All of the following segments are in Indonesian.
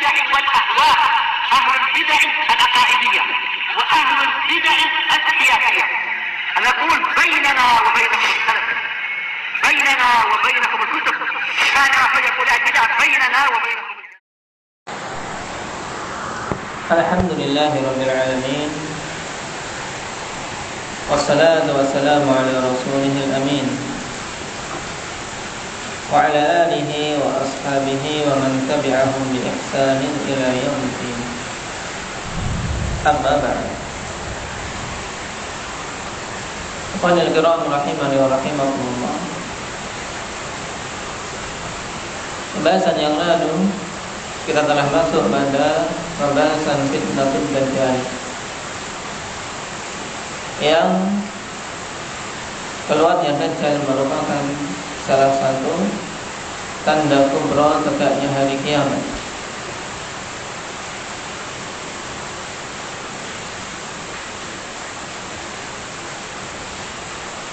البدع والأهواء، أهل البدع العقائدية وأهل البدع السياسية. نقول بيننا وبينكم السلف، بيننا وبينكم الكتب، كان فيقول البدع بيننا وبينكم. الحمد لله رب العالمين، والصلاة والسلام على رسوله الأمين وعلى آله وأصحابه ومن تبعهم بإحسان إلى يوم الدين. أما بعد، أخواني الكرام rahimani wa rahimakumullah. Pembahasan yang lalu kita telah masuk pada pembahasan fitnatul dajjal, yang keluarnya dajjal merupakan salah satu tanda kubra tegaknya hari kiamat.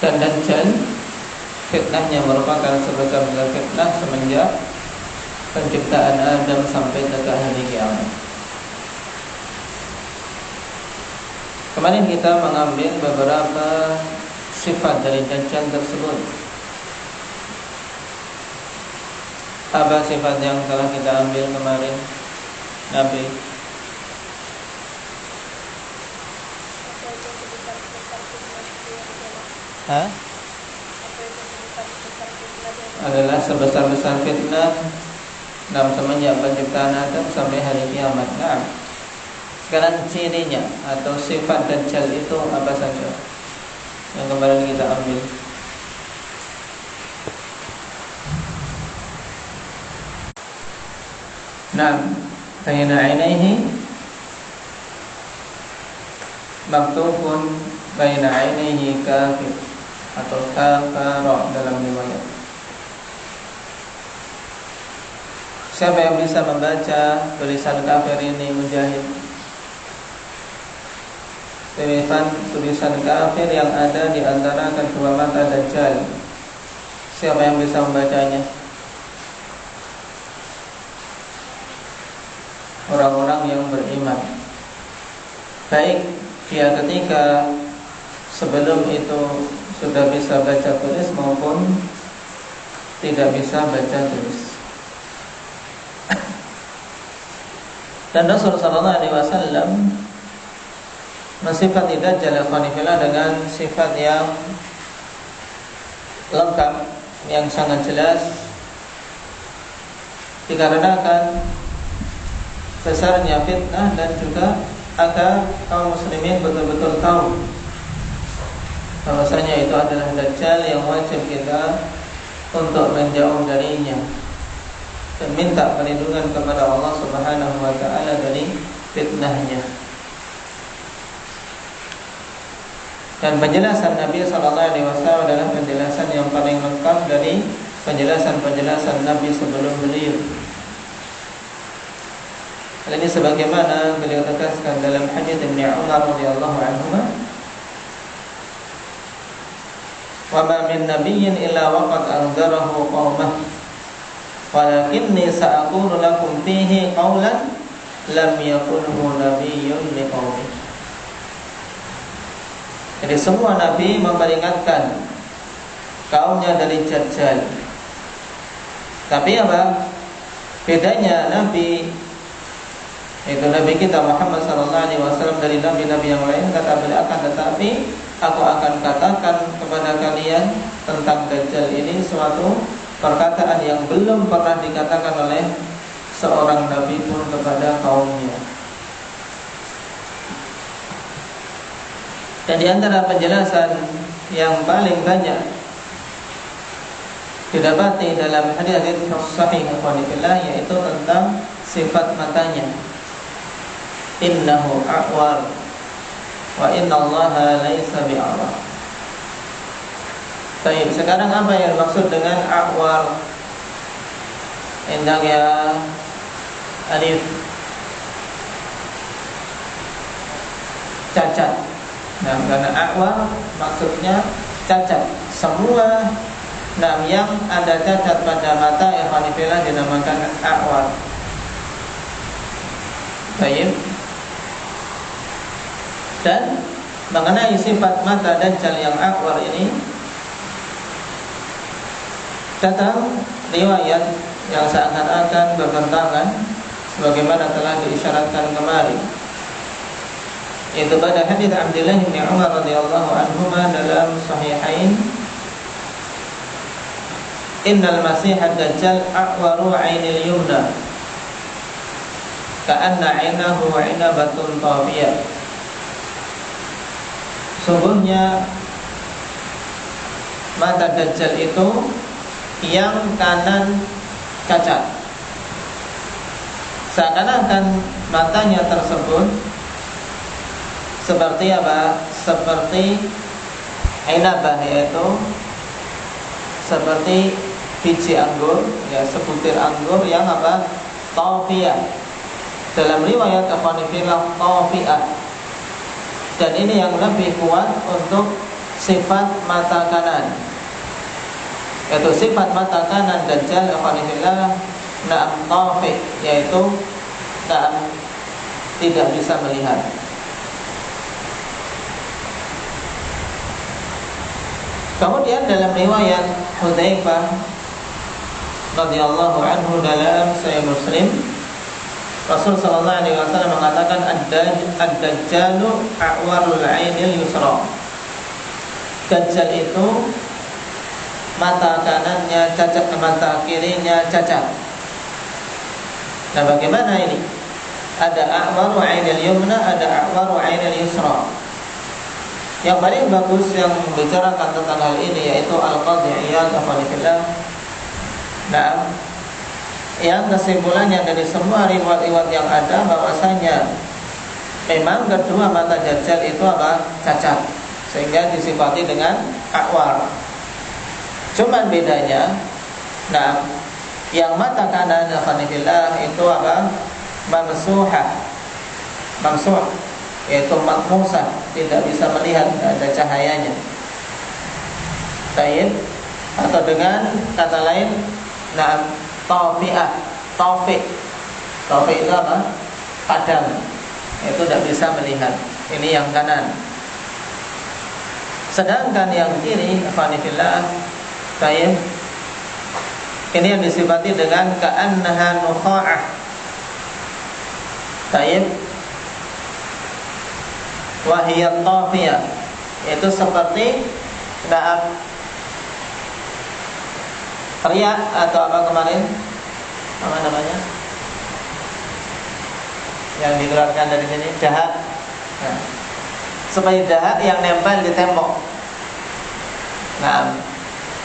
Dan dajjal fitnahnya merupakan sebesar-besar fitnah semenjak penciptaan Adam sampai tegak hari kiamat. Kemarin kita mengambil beberapa sifat dari dajjal tersebut. Apa sifat yang telah kita ambil kemarin, Nabi? Adalah sebesar-besar fitnah semenjak penciptaan Adam sampai hari kiamat. Nah, sekarang cirinya atau sifat dajjal itu apa saja yang kemarin kita ambil? Nah, baina ainaihi maktubun baina ainaihi kafir atau kafara dalam riwayat. Siapa yang bisa membaca tulisan kafir ini? Mujahid. Tulisan kafir yang ada di antara kedua mata dajjal. Siapa yang bisa membacanya? Orang-orang yang beriman, baik dia ketika sebelum itu sudah bisa baca tulis maupun tidak bisa baca tulis. Dan Rasulullah SAW mensifati dajjal ikhwanifillah dengan sifat yang lengkap, yang sangat jelas, dikarenakan besarnya fitnah dan juga agar kaum muslimin betul-betul tahu bahwasanya itu adalah dajjal yang wajib kita untuk menjauh darinya dan minta perlindungan kepada Allah Subhanahu wa taala dari fitnahnya. Dan penjelasan Nabi sallallahu alaihi wasallam adalah penjelasan yang paling lengkap dari penjelasan-penjelasan Nabi sebelum beliau. Hal ini sebagaimana beliau tegaskan dalam hadits Ibnu Umar radhiyallahu anhu, "Wa ma min nabiyyin illa waqad anzarahu qaumah, walakinni sa'aqulu lakum fihi qawlan lam yaqulhu nabiyyun liqaumih." Jadi semua nabi memperingatkan kaumnya dari dajjal. Tapi apa bedanya nabi itu Nabi kita Muhammad SAW dari nabi-nabi yang lain? Kata beliau, akan tetapi aku akan katakan kepada kalian tentang dajjal ini suatu perkataan yang belum pernah dikatakan oleh seorang nabi pun kepada kaumnya. Dan di antara penjelasan yang paling banyak didapati dalam hadis sahih ikhwanillah, yaitu tentang sifat matanya. Innahu a'war wa innallaha laisa bi'awar. Baik, sekarang apa yang dimaksud dengan a'war? Endang ya alif, cacat. Nah, karena a'war maksudnya cacat. Semua yang ada cacat pada mata ikhwanifillah dinamakan a'war. Baik. Dan mengenai sifat mata Dajjal yang akwar ini, datang riwayat yang seakan-akan bertentangan sebagaimana telah diisyaratkan kemarin, yaitu pada hadis Abdullah bin Umar radhiyallahu anhuma dalam Sahihain, innal masih ad-dajjal a'waru 'ainil yumna ka'anna 'ainahu 'inabatun tawiyah. Sungguhnya mata Dajjal itu yang kanan cacat, seakan-akan matanya tersebut seperti apa? Seperti ainabah, yaitu seperti biji anggur, ya, sebutir anggur yang apa? Tawfiyah. Dalam riwayat akhwanifillah tawfiyah. Dan ini yang lebih kuat untuk sifat mata kanan, yaitu sifat mata kanan Dajjal akhwanifillah na'am tafi, yaitu na'am tidak bisa melihat. Kemudian dalam riwayat Hudzaifah radhiyallahu anhu dalam Sahih Muslim, Rasul sallallahu alaihi wasallam mengatakan ad-dajjalu a'warul 'ainil yusra. Dajjal itu mata kanannya cacat, mata kirinya cacat. Nah, bagaimana ini? Ada a'waru 'ainil yumna, ada a'waru 'ainil yusra. Yang paling bagus yang membicarakan tentang hal ini yaitu Al-Qadhi Iyad rahimahullah. Nah, yang kesimpulannya dari semua riwayat-riwayat yang ada bahwasanya memang kedua mata Dajjal itu apa? Cacat, sehingga disifati dengan a'war. Cuman bedanya, nah, yang mata kanan alhamdulillah itu apa? Mamsuhah, mamsuh, yaitu makmusah, tidak bisa melihat, tidak ada cahayanya. Baik, atau dengan kata lain, nah, tafi'ah, tafi', tafi' itu apa? Padam, itu tidak bisa melihat. Ini yang kanan. Sedangkan yang kiri, alhamdulillah, baik, ini yang disifati dengan ka'annaha nukha'ah. Baik, wahiyat tafiyah, itu seperti daab riak atau apa kemarin, apa namanya, yang dikeluarkan dari sini, dahak. Nah, seperti dahak yang nempel di tembok. Nah,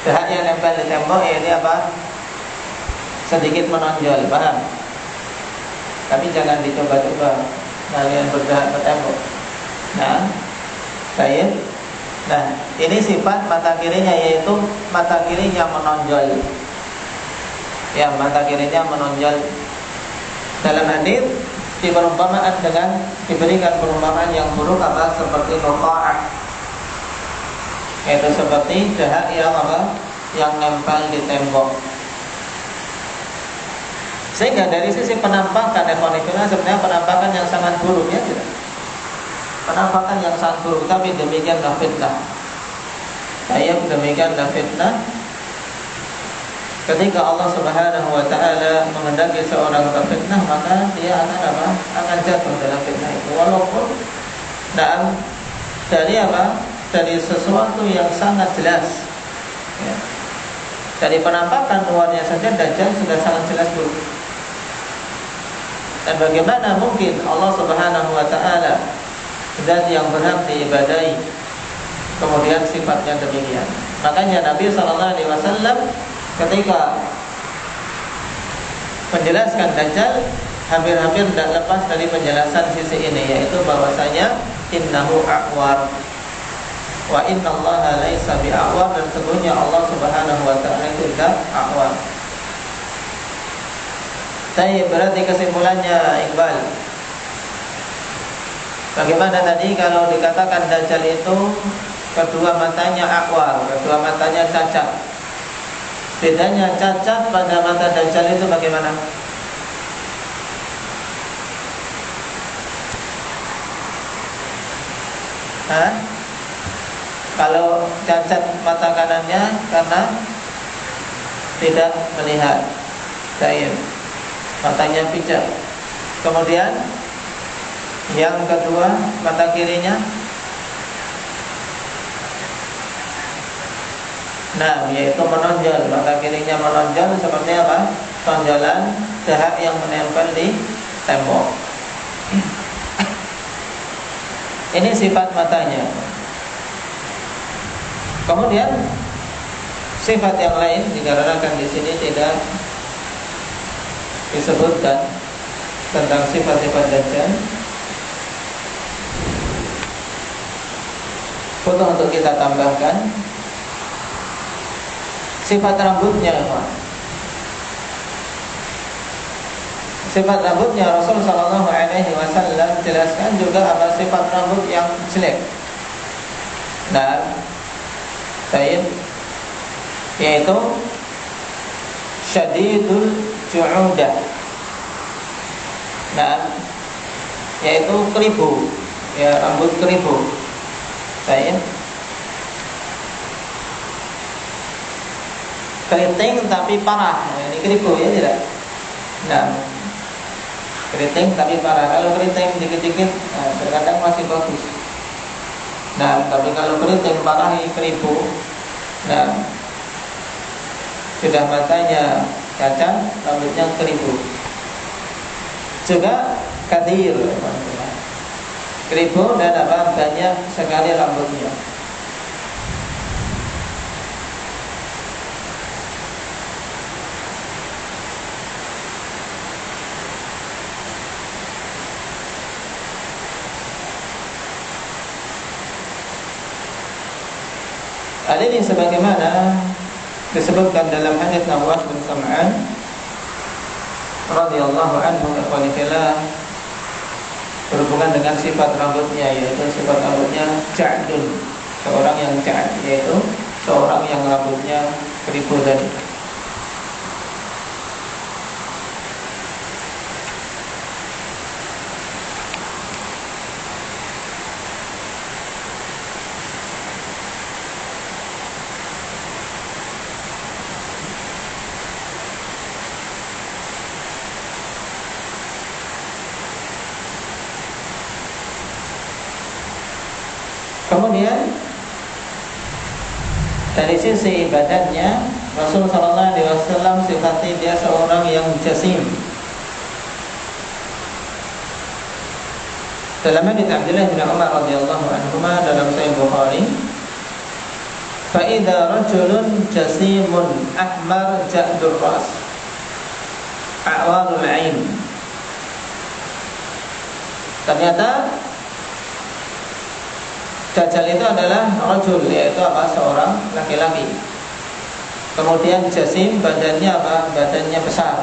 dahak yang nempel di tembok ini apa? Sedikit menonjol, paham? Tapi jangan dicoba-coba kalian berdahak ke tembok. Nah, baik. Nah, ini sifat mata kirinya, yaitu mata kirinya menonjol. Ya, mata kirinya menonjol. Dalam hadis diperumpamaan dengan, diberikan perumpamaan yang buruk apa? Seperti nuqa'ah, yaitu seperti dahak yang apa? Yang nempel di tembok. Sehingga dari sisi penampakan ekonominya sebenarnya penampakan yang sangat buruk, ya tidak? Penampakan yang sangat buruk, tapi demikianlah fitnah. Ayat demikianlah fitnah. Ketika Allah Subhanahu wa taala menghendaki seorang terfitnah, maka dia akan apa? Akan jatuh dalam fitnah itu. Walaupun dari apa? Dari sesuatu yang sangat jelas. Ya. Dari penampakan luarnya saja Dajjal sudah sangat jelas buruk. Dan bagaimana mungkin Allah Subhanahu wa taala, zat yang berhak diibadahi, kemudian sifatnya demikian. Makanya Nabi sallallahu alaihi wasallam ketika menjelaskan Dajjal hampir-hampir tidak lepas dari penjelasan sisi ini, yaitu bahwasanya innahu a'war wa innallaha laisa bi'awar, dan sesungguhnya Allah Subhanahu wa taala itu tidak a'war. Saya berarti kesimpulannya, Iqbal, bagaimana tadi kalau dikatakan Dajjal itu kedua matanya a'war, kedua matanya cacat. Bedanya cacat pada mata Dajjal itu bagaimana? Hah? Kalau cacat mata kanannya karena tidak melihat, baik, matanya pijak. Kemudian yang kedua, mata kirinya, nah, yaitu menonjol, mata kirinya menonjol seperti apa? Tonjolan dahak yang menempel di tembok. Ini sifat matanya. Kemudian sifat yang lain dikarenakan di sini tidak disebutkan tentang sifat-sifat Dajjal, butuh untuk kita tambahkan sifat rambutnya. Sifat rambutnya Rasul sallallahu alaihi wasallam jelaskan juga apa sifat rambut yang jelek. Nah, baik, yaitu syadidul ju'udah. Nah, yaitu keribu, ya, rambut keribu. Baik. Keriting tapi parah. Nah, ini keribu ya, tidak? Nah, keriting tapi parah. Kalau keriting dikit-dikit, nah, terkadang masih bagus. Nah, tapi kalau keriting parah ini keribu, nah, sudah matanya cacat, rambutnya keribu. Juga kadir, keribu dan apa, banyak sekali rambutnya. Hal ini sebagaimana disebutkan dalam hadis Nawas bin Sam'an radhiyallahu anhu, berhubungan dengan sifat rambutnya, yaitu sifat rambutnya ja'dun, seorang yang ja'd, yaitu seorang yang rambutnya keribu tadi. Kemudian dari sisi badannya, Rasul sallallahu alaihi wasallam sifatnya dia seorang yang jasim. Dalam hadits Abdullah bin Umar radhiyallahu anhuma dalam Sahih Bukhari, fa idza rajulun jasimun ahmar ja'dur ras a'warul ain. Ternyata Dajjal itu adalah rajul, yaitu apa, seorang laki-laki. Kemudian jasim, badannya apa? Badannya besar.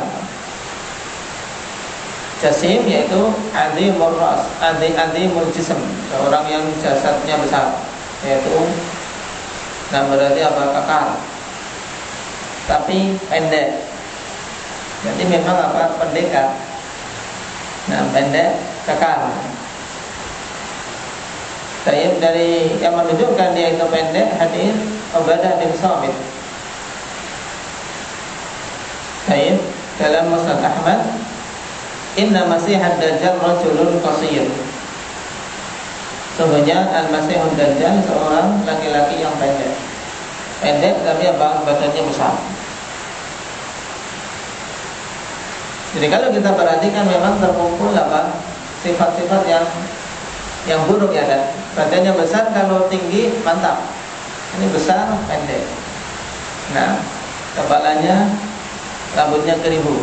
Jasim yaitu azimur ras, azimul jism, seorang yang jasadnya besar, yaitu, nah, berarti apa, kekar, tapi pendek. Jadi memang apa, pendekar. Nah, pendek, kekar. Tayyib, dari yang menunjukkan dia itu pendek, hadis Ubadah bin Samit. Tayyib, dalam Musnad Ahmad, inna masihad dajjal rajulun qasir. Sungguhnya al-masihud dajjal seorang laki-laki yang pendek. Pendek tapi apa, badannya besar. Jadi kalau kita perhatikan memang terkumpul apa, sifat-sifat yang buruk ya, dan badannya besar, kalau tinggi mantap. Ini besar, pendek. Nah, kepalanya, rambutnya keribu,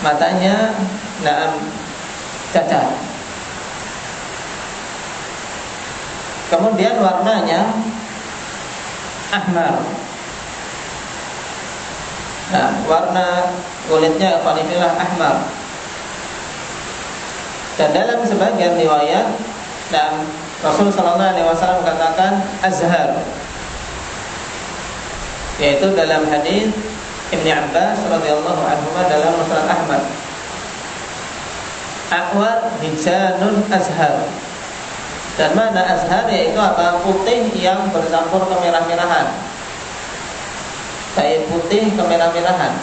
matanya, nah, cacat. Kemudian warnanya ahmar. Nah, warna kulitnya qanifilah ahmar. Dan dalam sebagian riwayat, dan Rasul sallallahu alaihi wasallam katakan azhar, yaitu dalam hadis Ibnu Abbas radhiyallahu anhu dalam Musnad Ahmad, aqwar hijanun azhar, Dan makna azhar yaitu apa? Putih yang bercampur kemerah-merahan. Baik putih kemerah-merahan.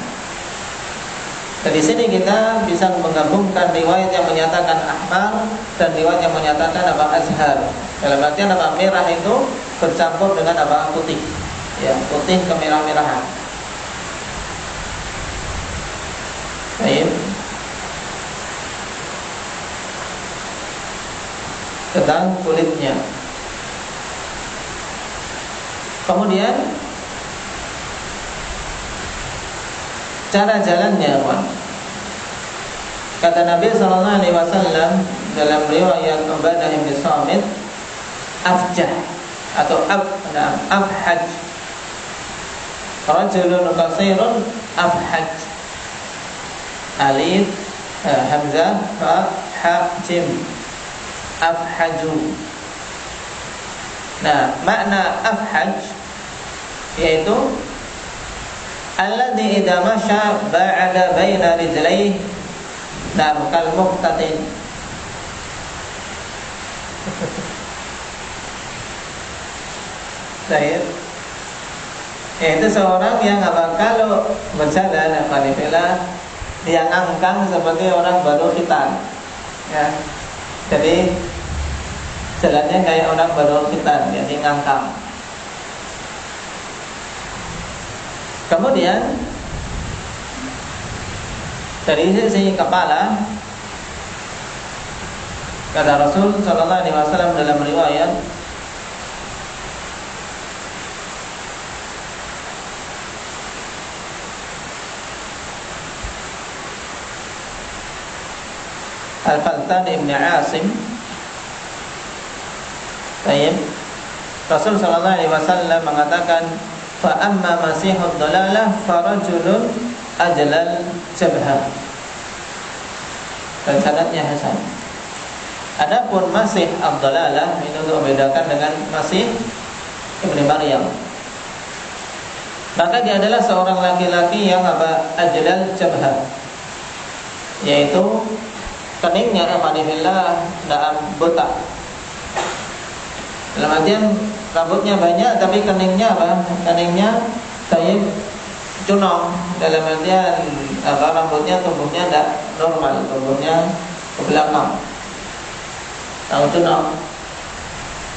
Dan di sini kita bisa menggabungkan riwayat yang menyatakan ahmar dan riwayat yang menyatakan apa? Azhar. Dalam artian apa? Merah itu bercampur dengan apa? Putih. Ya, putih kemerah-merahan. Baik. Tentang kulitnya. Kemudian cara jalannya, kata Nabi sallallahu alaihi wasallam dalam riwayat Ubadah bin Samit, afjah atau afhaj. Rajulun qasirun afhaj. Alif hamzah fa ha jim. Afhaju. Nah, makna afhaj yaitu alladzi idza masya ba'ada baina rijlaihi kal muqtatin. Baik. Yaitu seorang yang apa kalau berjalan alhamdulillah dia ngangkang seperti orang baru khitan. Ya. Jadi jalannya kayak orang baru khitan, jadi ngangkang. Kemudian dari sisi kepala, kata Rasul sallallahu alaihi wasallam dalam riwayat, Al-Faltan Ibn Asim, baik, Rasul sallallahu alaihi wasallam mengatakan, fa amma masihud dalalah farajulun ajlal jabha. Dan sanadnya hasan. Adapun masih ad-dalalah itu membedakan dengan masih Ibnu Maryam. Maka dia adalah seorang laki-laki yang apa? Ajlal jabha, yaitu keningnya alhamdulillah dalam botak. Dalam artian rambutnya banyak tapi keningnya apa? Keningnya taib cunong. Dalam artian apa? Rambutnya tumbuhnya tidak normal, tumbuhnya ke belakang. Tahu cunong?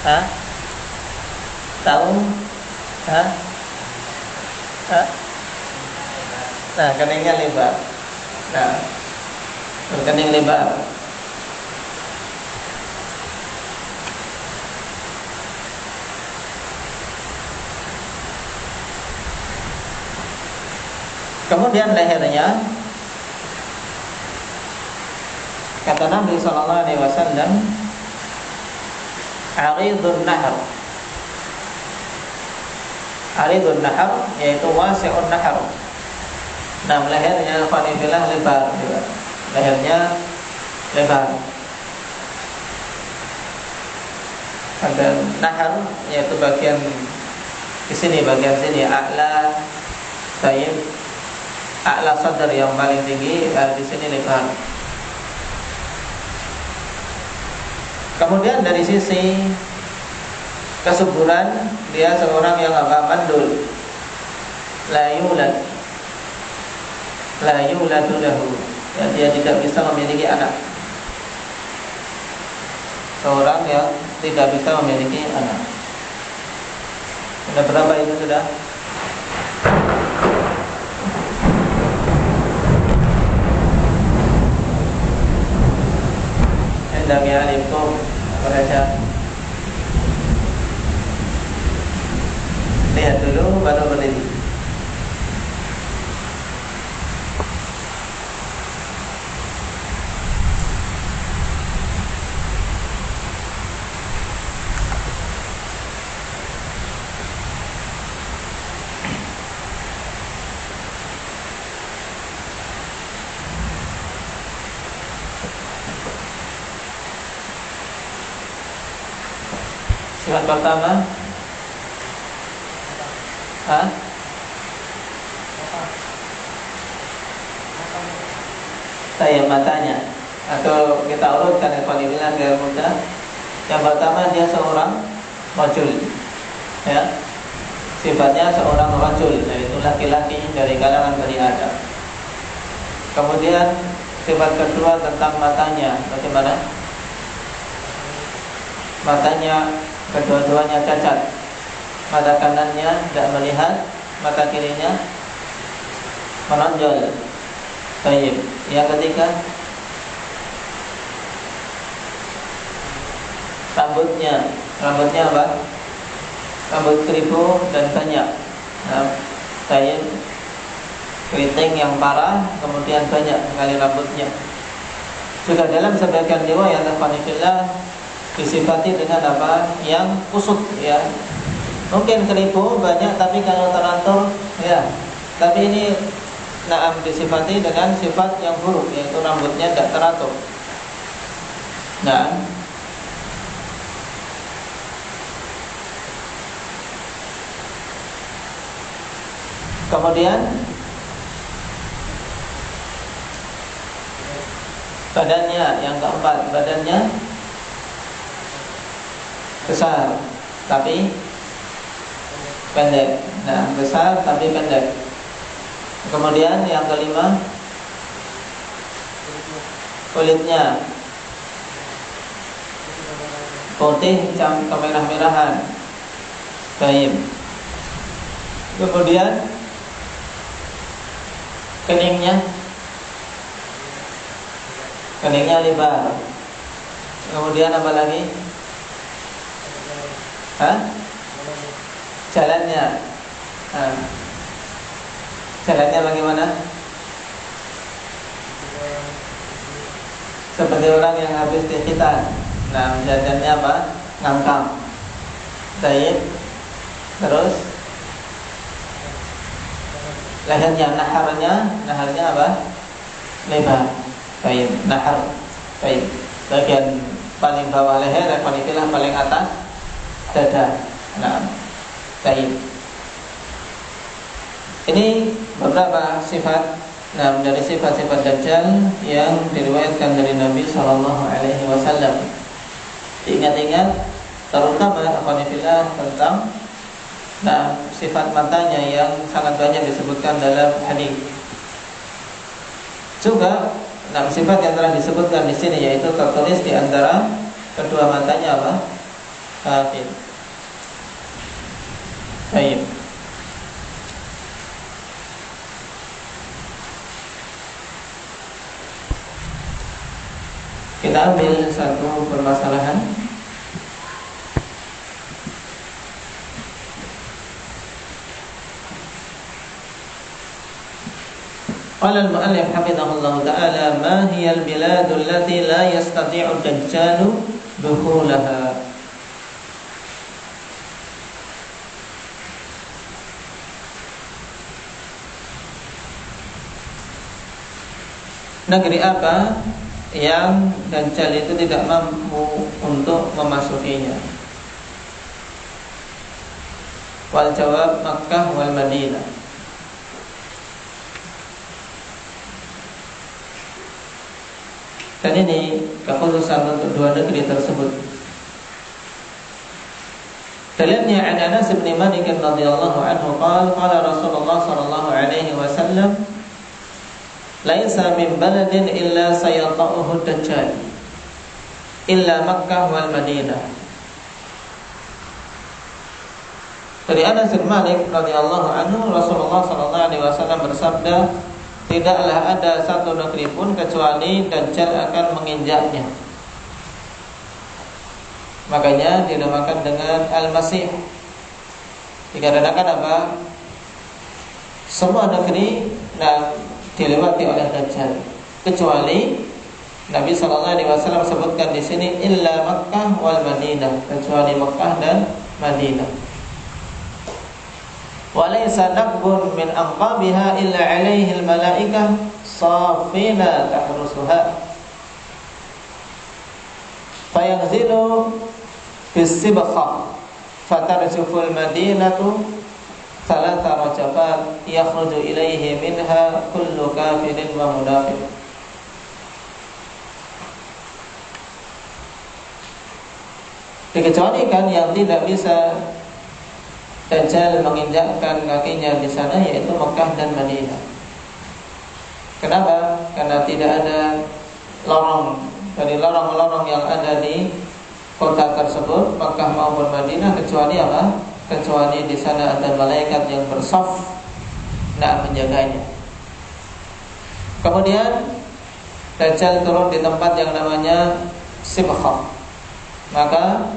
Hah? Tahu? Hah? Hah? Nah, keningnya lebar. Nah, berkening lebar. Kemudian lehernya, kata Nabi sallallahu alaihi wasallam, aridun nahar. Aridun nahar yaitu wasi'un nahar. Nah, lehernya qanifilah lebar juga. Lehernya lebar. Ada nahar yaitu bagian di sini, bagian sini a'la taib, a'la sadar yang paling tinggi, di sini lebar. Kemudian dari sisi kesuburan, dia seorang yang agak mandul. La yuladu lahu. Ya, dia tidak bisa memiliki anak. Seorang yang tidak bisa memiliki anak. Sudah berapa itu sudah? Endam ya alimkum baca. Lihat dulu baru berdiri. Sifat pertama, saya matanya, atau kita urutkan yang paling bilang gaya muda. Yang pertama dia seorang rajul, ya, sifatnya seorang rajul, yaitu laki-laki dari kalangan Bani Adam. Kemudian sifat kedua tentang matanya, bagaimana? Matanya kedua-duanya cacat. Mata kanannya tidak melihat, mata kirinya menonjol. Baik. Yang ketiga, rambutnya apa? Rambut keribu dan banyak. Nah, baik. Keriting yang parah, kemudian banyak sekali rambutnya. Juga dalam sebagian riwayat Al-Qanifillah disifati dengan apa? Yang kusut, ya. Mungkin keribu banyak, tapi kalau teratur, ya. Tapi ini disifati dengan sifat yang buruk, yaitu rambutnya tidak teratur. Nah, kemudian badannya, yang keempat, badannya besar tapi pendek. Nah, besar tapi pendek. Kemudian yang kelima, kulitnya putih kemerah-merahan. Baik. Kemudian keningnya lebar. Kemudian apa lagi? Jalannya. Jalannya bagaimana? Seperti orang yang habis dihitan. Nah, jalannya apa? Ngangkang. Baik. Terus lehernya, naharnya apa? Lebar. Baik, nahar. Baik. Bagian paling bawah leher, Qanifillah paling atas dada. Nah, baik. Ini beberapa sifat, dari sifat-sifat Dajjal yang diriwayatkan dari Nabi Sallallahu Alaihi Wasallam. Ingat-ingat, terutama Qanifillah tentang sifat matanya yang sangat banyak disebutkan dalam hadis. Juga sifat yang telah disebutkan di sini, yaitu tertulis di antara kedua matanya apa? Kafir. Baik. Kita ambil satu permasalahan. Qala al-mu'allif hafizahullah ta'ala, ma hiya al-biladu allati la yastati'u ad-dajjalu dukhulaha. Negeri apa yang Dajjal itu tidak mampu untuk memasukinya? Wal jawab Makkah wal Madinah. Dan ini kekhususan untuk dua negeri tersebut. Dalilnya an Anas bin Malik radhiyallahu anhu qala Rasulullah sallallahu alaihi wasallam, laisa min baladin illa sayata'uhu dajjal illa Makkah wal Madinah. Dari Anas bin Malik radhiyallahu anhu, Rasulullah sallallahu alaihi wasallam bersabda, tidaklah ada satu negeri pun kecuali Dajjal akan menginjaknya. Makanya dinamakan dengan Al-Masih. Dikarenakan apa? Semua negeri dilewati oleh Dajjal, kecuali Nabi sallallahu alaihi wasallam sebutkan di sini illa Makkah wal Madinah, kecuali Makkah dan Madinah. Walaysa naqbun min anqabiha illa alaihi al-malaikah safina tahrusuha fayanzilu bis-sibqa fatarjufu al-madinatu thalatha rajafat yakhruju ilaihi minha kullu kafirin wa munafiq. Dikecualikan yang tidak bisa Dajjal menginjakkan kakinya di sana, yaitu Mekah dan Madinah. Kenapa? Karena tidak ada lorong dari lorong-lorong yang ada di kota tersebut, Mekah maupun Madinah, kecuali apa? Kecuali di sana ada malaikat yang bersaf menjaganya. Kemudian Dajjal turun di tempat yang namanya Sibkhah. Maka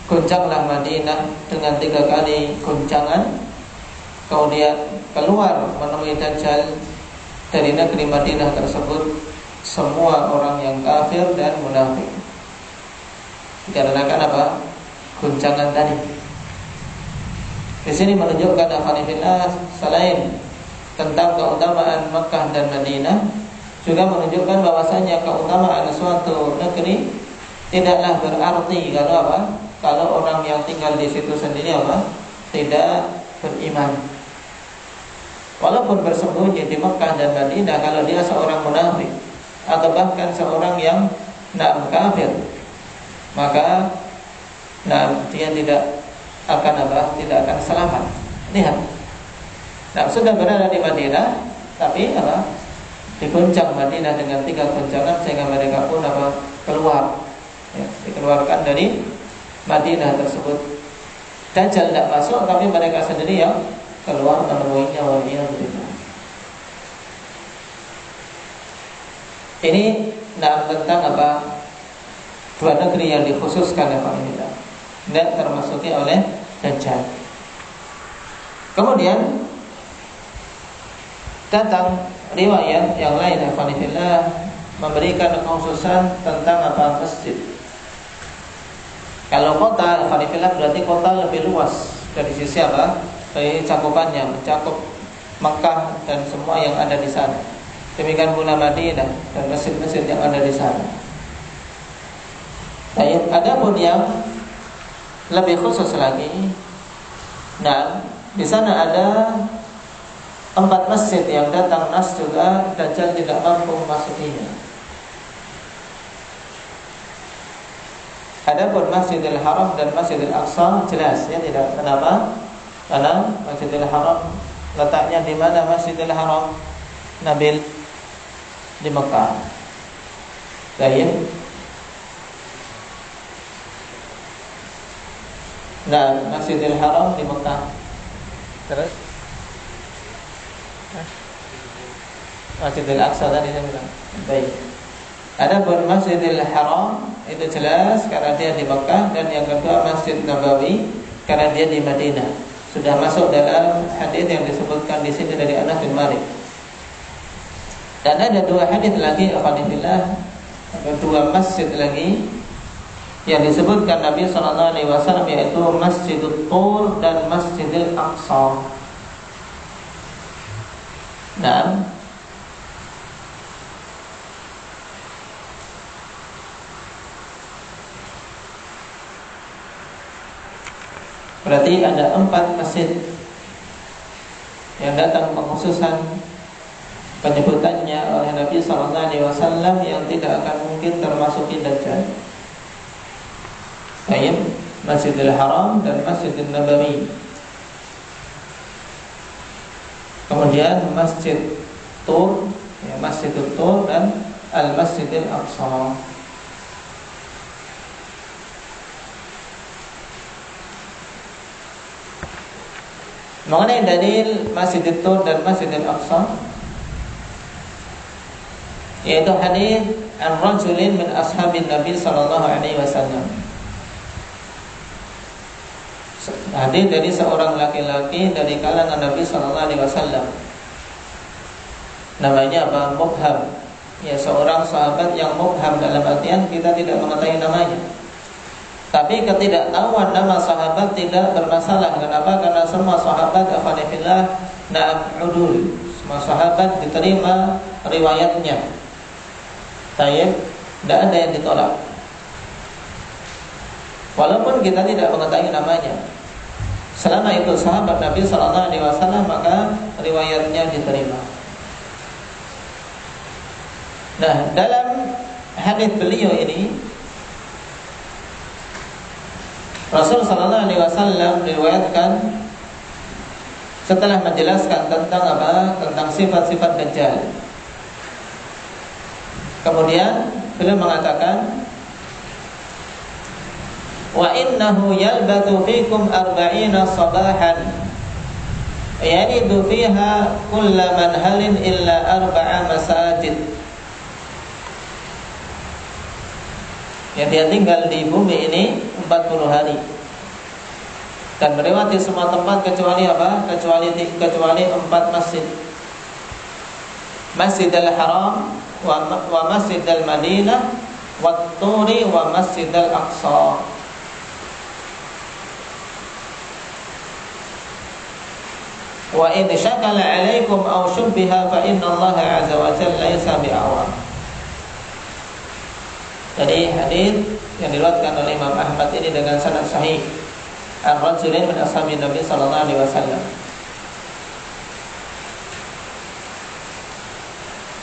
goncanglah Madinah dengan 3 kali goncangan. Kemudian keluar menemui Dajjal dari negeri Madinah tersebut semua orang yang kafir dan munafik. Dikarenakan apa? Goncangan tadi. Di sini menunjukkan afanillah, selain tentang keutamaan Mekah dan Madinah, juga menunjukkan bahwasanya keutamaan suatu negeri tidaklah berarti kalau apa? Kalau orang yang tinggal di situ sendiri apa? Tidak beriman. Walaupun bersembunyi di Mekah dan Madinah, kalau dia seorang munafik atau bahkan seorang yang kafir, maka dia tidak akan apa? Tidak akan selamat. Lihat. Sudah berada di Madinah, tapi apa? Diguncang Madinah dengan 3 goncangan sehingga mereka pun apa? Keluar. Ya, dikeluarkan dari Madinah tersebut. Dajjal tidak masuk, tapi mereka sendiri yang keluar menemuinya. Waliyahulillah. Ini tentang apa? 2 negeri yang dikhususkan oleh kita, tidak termasuki oleh Dajjal. Kemudian datang riwayat yang lain, alhamdulillah, memberikan kekhususan tentang apa? Masjid. Kalau kota, alhamdulillah, berarti kota lebih luas dari sisi apa? Dari cakupannya, mencakup Mekah dan semua yang ada di sana. Demikian pula Madinah dan masjid-masjid yang ada di sana. Baik, adapun yang lebih khusus lagi, di sana ada 4 masjid yang datang nas juga Dajjal tidak mampu memasukinya. Adapun Masjidil Haram dan Masjidil Aqsa jelas ya, tidak. Kenapa? Karena Masjidil Haram letaknya di mana? Masjidil Haram Nabil di Mekah. Baik. Masjidil Haram di Mekah. Terus Masjidil Aqsa tadi saya bilang. Baik. Adapun Masjidil Haram itu jelas karena dia di Mekah, dan yang kedua Masjid Nabawi karena dia di Madinah. Sudah masuk dalam hadis yang disebutkan di sini dari Anas bin Malik. Dan ada 2 hadis lagi, alhamdulillah, ada 2 masjid lagi yang disebutkan Nabi sallallahu alaihi wasallam, yaitu Masjidut Tur dan Masjidil Aqsa. Berarti ada 4 masjid yang datang pengkhususan penyebutannya oleh Nabi SAW yang tidak akan mungkin termasuki Dajjal. Baik, Masjidil Haram dan Masjidil Nabawi. Kemudian Masjid Tur, ya, Masjidul Tur dan Al-Masjidil Aqsa. Mengenai dalil Masjidil Tur dan Masjidil Aqsa, yaitu hadis ar-rajulin min ashabin Nabi sallallahu alaihi wasallam. Hadis dari seorang laki-laki dari kalangan Nabi sallallahu alaihi wasallam. Namanya apa? Mubham. Ya, seorang sahabat yang mubham dalam artian kita tidak mengetahui namanya. Tapi ketidaktahuan nama sahabat tidak bermasalah. Kenapa? Karena semua sahabat afanillah udul. Semua sahabat diterima riwayatnya. Tayyib, tidak ada yang ditolak. Walaupun kita tidak mengetahui namanya, selama itu sahabat Nabi sallallahu alaihi wasallam, maka riwayatnya diterima. Dalam hadis beliau ini Rasul sallallahu alaihi wasallam diriwayatkan setelah menjelaskan tentang apa? Tentang sifat-sifat Dajjal. Kemudian beliau mengatakan, wa innahu yalbathu fikum arba'ina sabahan yalidu fiha kulla manhalin illa arba'a masajid. Ya, dia tinggal di bumi ini 40 hari dan melewati semua tempat kecuali apa? Kecuali 4 masjid. Masjidil Haram wa Masjidil Madinah wa Turi wa Masjidil Aqsa. Wa in syakala 'alaikum aw syubbiha fa inna Allah 'azza wa jalla laysa bi'awam. Jadi hadis yang diriwayatkan oleh Imam Ahmad ini dengan sanad sahih, ar-rajulain min ashabin Nabi sallallahu alaihi wasallam.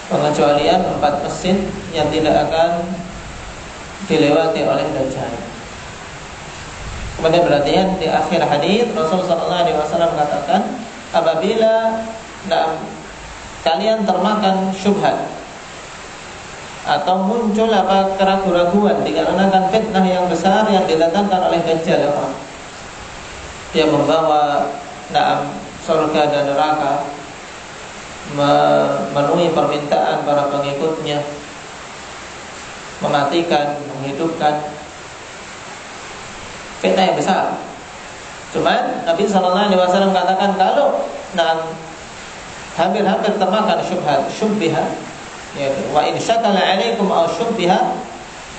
Pengecualian 4 masjid yang tidak akan dilewati oleh Dajjal. Kemudian perhatian di akhir hadis Rasulullah sallallahu alaihi wasallam mengatakan, apabila kalian termakan syubhat atau muncul keraguan-raguan dikarenakan fitnah yang besar yang didatangkan oleh Dajjal, dia membawa surga dan neraka, memenuhi permintaan para pengikutnya, mematikan, menghidupkan, fitnah yang besar. Cuman Nabi sallallahu alaihi wasallam katakan, kalau hampir-hampir termakan syubbiha, yaitu wa in syakala 'alaikum aw syubbiha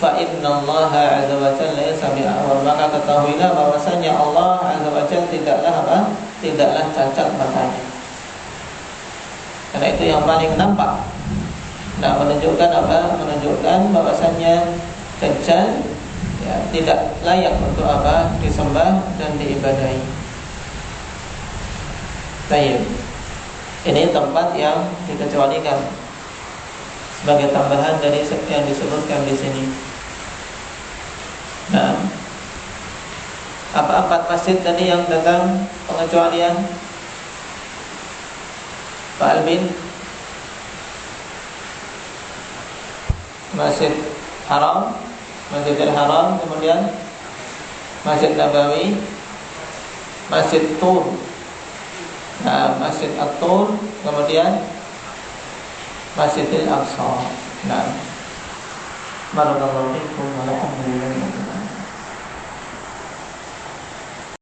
fa innallaha 'azza wa jalla yasmi'u, maka ketahuilah bahwasanya Allah 'azza wa jalla tidaklah cacat matanya. Karena itu yang paling nampak. Menunjukkan apa? Menunjukkan bahwasanya Dajjal tidak layak untuk disembah dan diibadahi. Baik. Ini tempat yang dikecualikan sebagai tambahan dari yang disebutkan di sini. Nah, apa 4 masjid tadi yang datang pengecualian? Pak Albin? Masjid Haram, Masjidil Haram, kemudian Masjid Nabawi, Masjid Tur. Nah, Masjid At-Tur, kemudian Masjidil Aqsa. Nah, barakallahu fikum wa alhamdulillah.